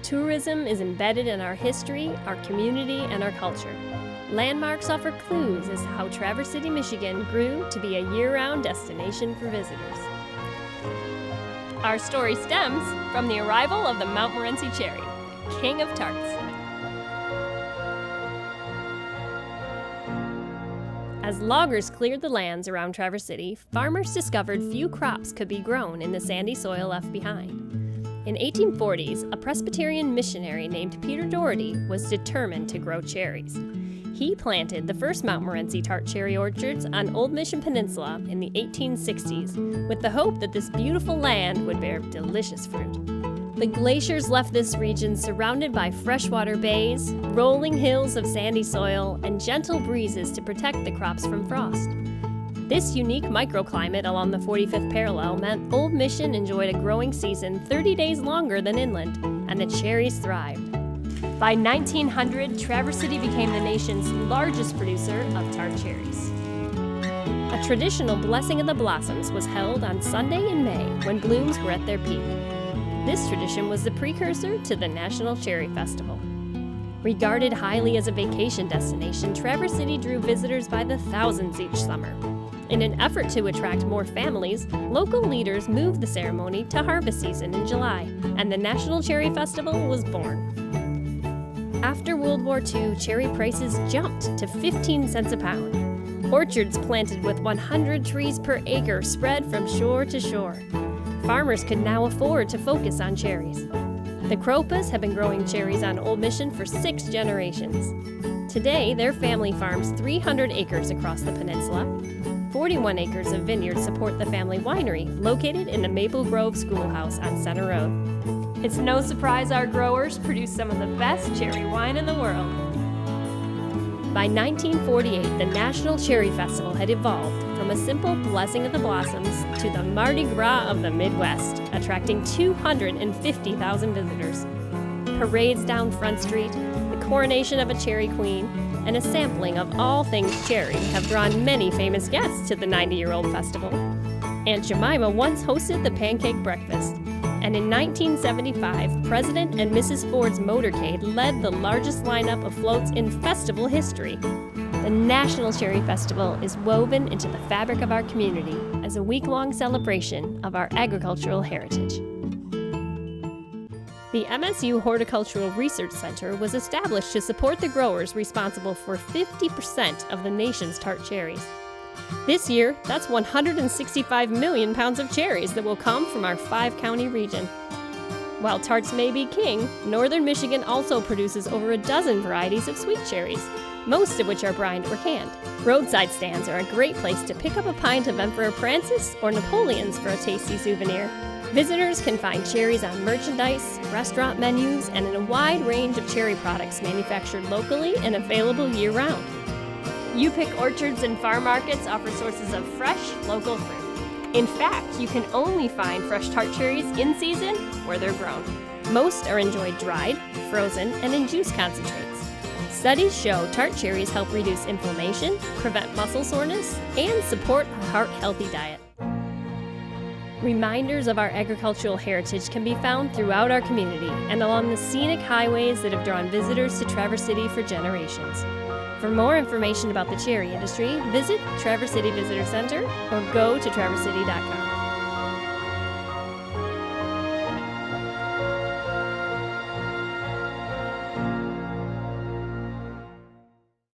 Tourism is embedded in our history, our community, and our culture. Landmarks offer clues as to how Traverse City, Michigan grew to be a year-round destination for visitors. Our story stems from the arrival of the Montmorency cherry, king of tarts. As loggers cleared the lands around Traverse City, farmers discovered few crops could be grown in the sandy soil left behind. In 1840s, a Presbyterian missionary named Peter Dougherty was determined to grow cherries. He planted the first Montmorency tart cherry orchards on Old Mission Peninsula in the 1860s, with the hope that this beautiful land would bear delicious fruit. The glaciers left this region surrounded by freshwater bays, rolling hills of sandy soil, and gentle breezes to protect the crops from frost. This unique microclimate along the 45th parallel meant Old Mission enjoyed a growing season 30 days longer than inland, and the cherries thrived. By 1900, Traverse City became the nation's largest producer of tart cherries. A traditional Blessing of the Blossoms was held on Sunday in May when blooms were at their peak. This tradition was the precursor to the National Cherry Festival. Regarded highly as a vacation destination, Traverse City drew visitors by the thousands each summer. In an effort to attract more families, local leaders moved the ceremony to harvest season in July, and the National Cherry Festival was born. After World War II, cherry prices jumped to 15 cents a pound. Orchards planted with 100 trees per acre spread from shore to shore. Farmers could now afford to focus on cherries. The Kropas have been growing cherries on Old Mission for 6 generations. Today, their family farms 300 acres across the peninsula. 41 acres of vineyards support the family winery, located in the Maple Grove Schoolhouse on Center Road. It's no surprise our growers produce some of the best cherry wine in the world. By 1948, the National Cherry Festival had evolved from a simple Blessing of the Blossoms to the Mardi Gras of the Midwest, attracting 250,000 visitors. Parades down Front Street, the coronation of a cherry queen, and a sampling of all things cherry have drawn many famous guests to the 90-year-old festival. Aunt Jemima once hosted the pancake breakfast, and in 1975, President and Mrs. Ford's motorcade led the largest lineup of floats in festival history. The National Cherry Festival is woven into the fabric of our community as a week-long celebration of our agricultural heritage. The MSU Horticultural Research Center was established to support the growers responsible for 50% of the nation's tart cherries. This year, that's 165 million pounds of cherries that will come from our 5-county region. While tarts may be king, northern Michigan also produces over a dozen varieties of sweet cherries, most of which are brined or canned. Roadside stands are a great place to pick up a pint of Emperor Francis or Napoleon's for a tasty souvenir. Visitors can find cherries on merchandise, restaurant menus, and in a wide range of cherry products manufactured locally and available year-round. You Pick orchards and farm markets offer sources of fresh, local fruit. In fact, you can only find fresh tart cherries in season where they're grown. Most are enjoyed dried, frozen, and in juice concentrates. Studies show tart cherries help reduce inflammation, prevent muscle soreness, and support a heart-healthy diet. Reminders of our agricultural heritage can be found throughout our community and along the scenic highways that have drawn visitors to Traverse City for generations. For more information about the cherry industry, visit Traverse City Visitor Center or go to traversecity.com.